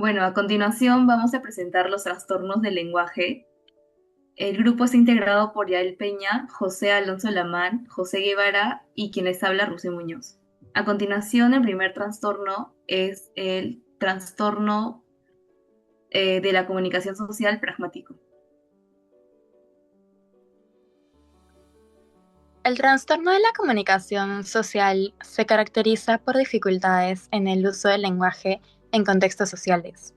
Bueno, a continuación vamos a presentar los trastornos del lenguaje. El grupo está integrado por Yael Peña, José Alonso Lamán, José Guevara y quien les habla, Rosy Muñoz. A continuación, el primer trastorno es el trastorno de la comunicación social pragmático. El trastorno de la comunicación social se caracteriza por dificultades en el uso del lenguaje en contextos sociales.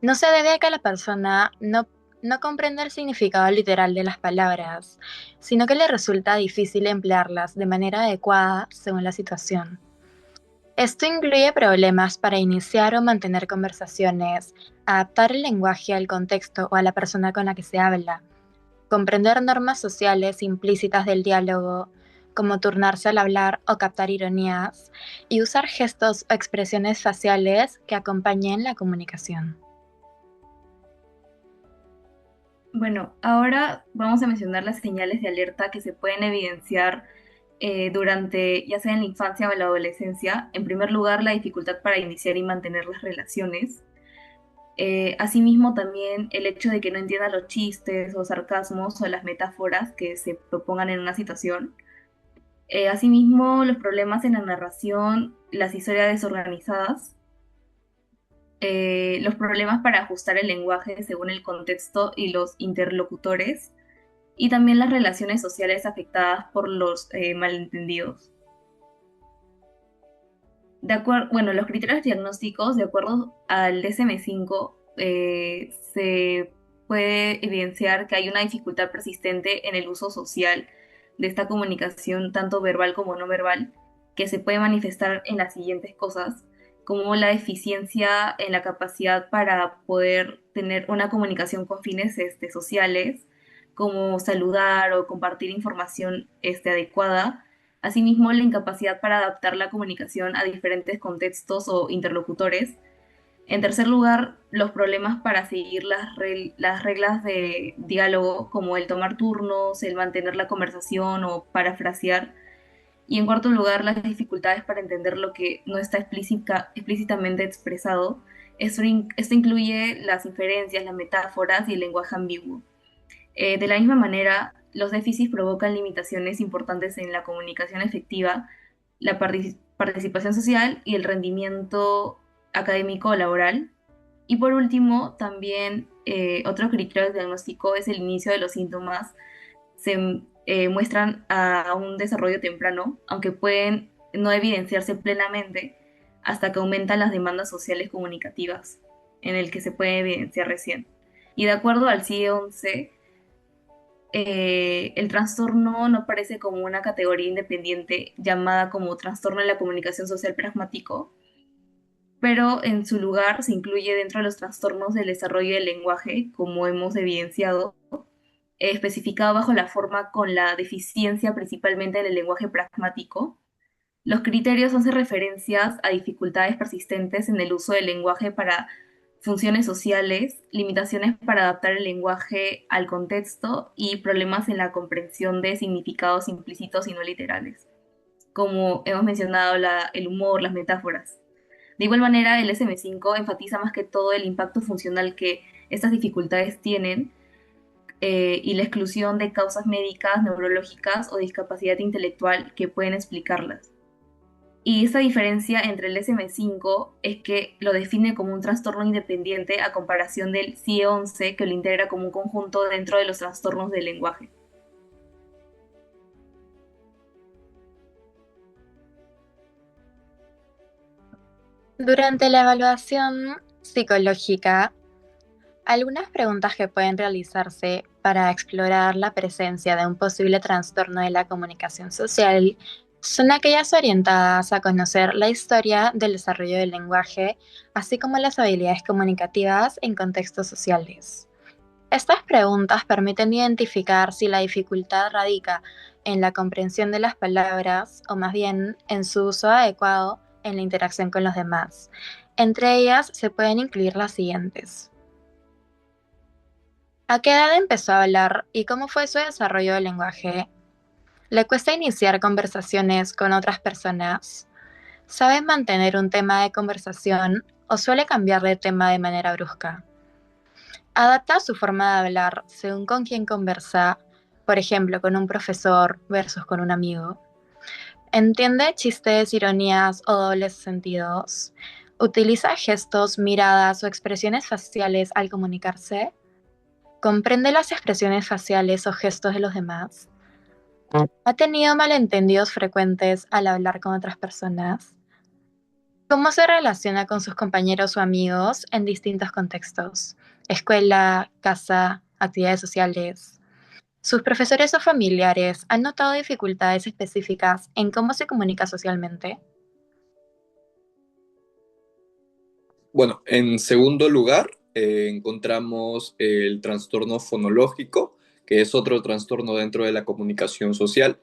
No se debe a que la persona no comprenda el significado literal de las palabras, sino que le resulta difícil emplearlas de manera adecuada según la situación. Esto incluye problemas para iniciar o mantener conversaciones, adaptar el lenguaje al contexto o a la persona con la que se habla, comprender normas sociales implícitas del diálogo, como turnarse al hablar o captar ironías, y usar gestos o expresiones faciales que acompañen la comunicación. Bueno, ahora vamos a mencionar las señales de alerta que se pueden evidenciar durante, ya sea en la infancia o en la adolescencia. En primer lugar, la dificultad para iniciar y mantener las relaciones. Asimismo, también el hecho de que no entienda los chistes o sarcasmos o las metáforas que se propongan en una situación. Asimismo, los problemas en la narración, las historias desorganizadas, los problemas para ajustar el lenguaje según el contexto y los interlocutores, y también las relaciones sociales afectadas por los malentendidos. Bueno, los criterios diagnósticos, de acuerdo al DSM-5, se puede evidenciar que hay una dificultad persistente en el uso social de esta comunicación, tanto verbal como no verbal, que se puede manifestar en las siguientes cosas, como la deficiencia en la capacidad para poder tener una comunicación con fines sociales, como saludar o compartir información adecuada. Asimismo, la incapacidad para adaptar la comunicación a diferentes contextos o interlocutores. En tercer lugar, los problemas para seguir las reglas de diálogo, como el tomar turnos, el mantener la conversación o parafrasear. Y en cuarto lugar, las dificultades para entender lo que no está explícitamente expresado. Esto incluye las inferencias, las metáforas y el lenguaje ambiguo. De la misma manera, los déficits provocan limitaciones importantes en la comunicación efectiva, la participación social y el rendimiento académico o laboral. Y por último, también otro criterio de diagnóstico es el inicio de los síntomas. Se muestran a un desarrollo temprano, aunque pueden no evidenciarse plenamente hasta que aumentan las demandas sociales comunicativas, en el que se puede evidenciar recién. Y de acuerdo al CIE-11, el trastorno no aparece como una categoría independiente llamada como trastorno de la comunicación social pragmático, pero en su lugar se incluye dentro de los trastornos del desarrollo del lenguaje, como hemos evidenciado, especificado bajo la forma con la deficiencia principalmente en el lenguaje pragmático. Los criterios hacen referencias a dificultades persistentes en el uso del lenguaje para funciones sociales, limitaciones para adaptar el lenguaje al contexto y problemas en la comprensión de significados implícitos y no literales, como hemos mencionado el humor, las metáforas. De igual manera, el SM5 enfatiza más que todo el impacto funcional que estas dificultades tienen y la exclusión de causas médicas, neurológicas o discapacidad intelectual que pueden explicarlas. Y esta diferencia entre el DSM-5 es que lo define como un trastorno independiente a comparación del CIE-11 que lo integra como un conjunto dentro de los trastornos del lenguaje. Durante la evaluación psicológica, algunas preguntas que pueden realizarse para explorar la presencia de un posible trastorno de la comunicación social son aquellas orientadas a conocer la historia del desarrollo del lenguaje, así como las habilidades comunicativas en contextos sociales. Estas preguntas permiten identificar si la dificultad radica en la comprensión de las palabras o más bien en su uso adecuado en la interacción con los demás. Entre ellas se pueden incluir las siguientes. ¿A qué edad empezó a hablar y cómo fue su desarrollo del lenguaje? ¿Le cuesta iniciar conversaciones con otras personas? ¿Sabe mantener un tema de conversación o suele cambiar de tema de manera brusca. Adapta su forma de hablar según con quién conversa, por ejemplo, con un profesor versus con un amigo. Entiende chistes, ironías o dobles sentidos. Utiliza gestos, miradas o expresiones faciales al comunicarse. Comprende las expresiones faciales o gestos de los demás. Ha tenido malentendidos frecuentes al hablar con otras personas. ¿Cómo se relaciona con sus compañeros o amigos en distintos contextos? Escuela, casa, actividades sociales. ¿Sus profesores o familiares han notado dificultades específicas en cómo se comunica socialmente? Bueno, en segundo lugar, encontramos el trastorno fonológico, que es otro trastorno dentro de la comunicación social.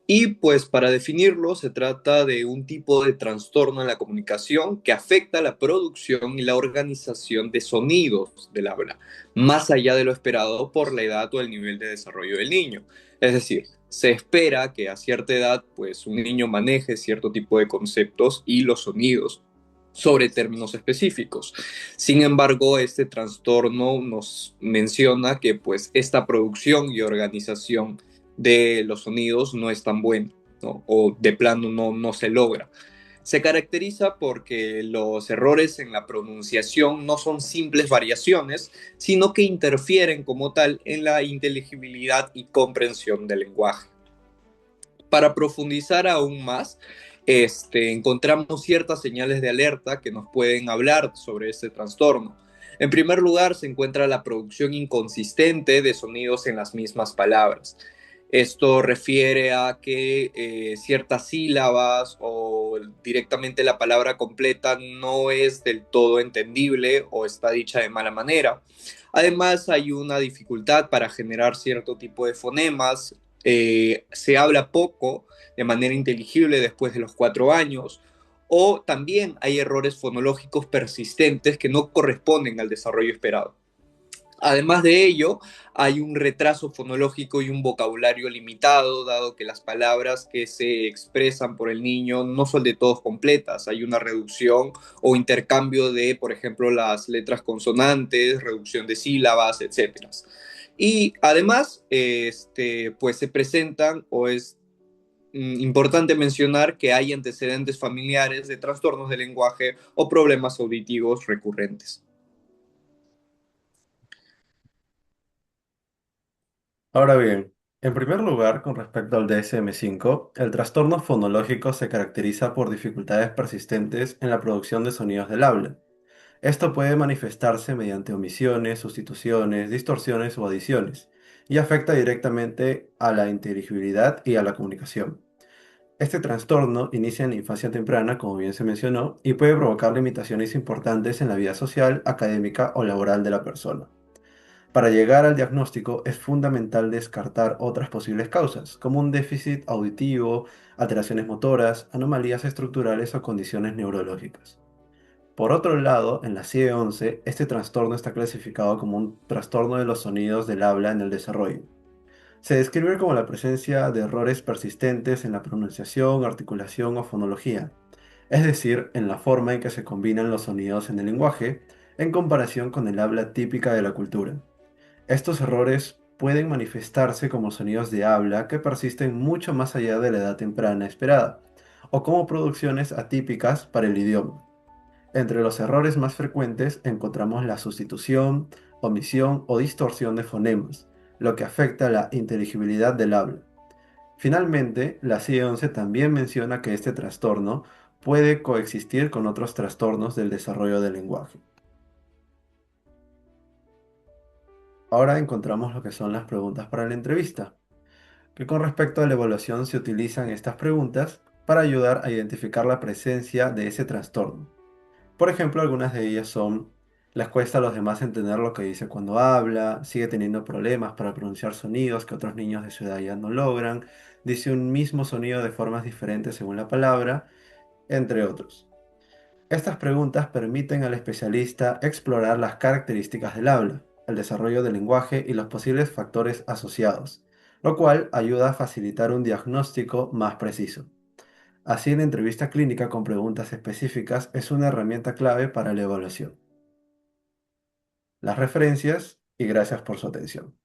Y pues para definirlo, se trata de un tipo de trastorno en la comunicación que afecta la producción y la organización de sonidos del habla, más allá de lo esperado por la edad o el nivel de desarrollo del niño. Es decir, se espera que a cierta edad, pues un niño maneje cierto tipo de conceptos y los sonidos sobre términos específicos. Sin embargo, este trastorno nos menciona que pues esta producción y organización de los sonidos no es tan buena, ¿no? O de plano no se logra. Se caracteriza porque los errores en la pronunciación no son simples variaciones, sino que interfieren como tal en la inteligibilidad y comprensión del lenguaje. Para profundizar aún más, encontramos ciertas señales de alerta que nos pueden hablar sobre este trastorno. En primer lugar, se encuentra la producción inconsistente de sonidos en las mismas palabras. Esto refiere a que ciertas sílabas o directamente la palabra completa no es del todo entendible o está dicha de mala manera. Además, hay una dificultad para generar cierto tipo de fonemas. Se habla poco de manera inteligible después de los 4 años, o también hay errores fonológicos persistentes que no corresponden al desarrollo esperado. Además de ello, hay un retraso fonológico y un vocabulario limitado, dado que las palabras que se expresan por el niño no son de todos completas. Hay una reducción o intercambio de, por ejemplo, las letras consonantes, reducción de sílabas, etcétera. Y además, pues se presentan o es importante mencionar que hay antecedentes familiares de trastornos del lenguaje o problemas auditivos recurrentes. Ahora bien, en primer lugar, con respecto al DSM-5, el trastorno fonológico se caracteriza por dificultades persistentes en la producción de sonidos del habla. Esto puede manifestarse mediante omisiones, sustituciones, distorsiones o adiciones, y afecta directamente a la inteligibilidad y a la comunicación. Este trastorno inicia en la infancia temprana, como bien se mencionó, y puede provocar limitaciones importantes en la vida social, académica o laboral de la persona. Para llegar al diagnóstico es fundamental descartar otras posibles causas, como un déficit auditivo, alteraciones motoras, anomalías estructurales o condiciones neurológicas. Por otro lado, en la CIE-11, este trastorno está clasificado como un trastorno de los sonidos del habla en el desarrollo. Se describe como la presencia de errores persistentes en la pronunciación, articulación o fonología, es decir, en la forma en que se combinan los sonidos en el lenguaje, en comparación con el habla típica de la cultura. Estos errores pueden manifestarse como sonidos de habla que persisten mucho más allá de la edad temprana esperada, o como producciones atípicas para el idioma. Entre los errores más frecuentes encontramos la sustitución, omisión o distorsión de fonemas, lo que afecta la inteligibilidad del habla. Finalmente, la CIE-11 también menciona que este trastorno puede coexistir con otros trastornos del desarrollo del lenguaje. Ahora encontramos lo que son las preguntas para la entrevista, que con respecto a la evaluación se utilizan estas preguntas para ayudar a identificar la presencia de ese trastorno. Por ejemplo, algunas de ellas son: les cuesta a los demás entender lo que dice cuando habla, sigue teniendo problemas para pronunciar sonidos que otros niños de su edad ya no logran, dice un mismo sonido de formas diferentes según la palabra, entre otros. Estas preguntas permiten al especialista explorar las características del habla, el desarrollo del lenguaje y los posibles factores asociados, lo cual ayuda a facilitar un diagnóstico más preciso. Así, la entrevista clínica con preguntas específicas es una herramienta clave para la evaluación. Las referencias y gracias por su atención.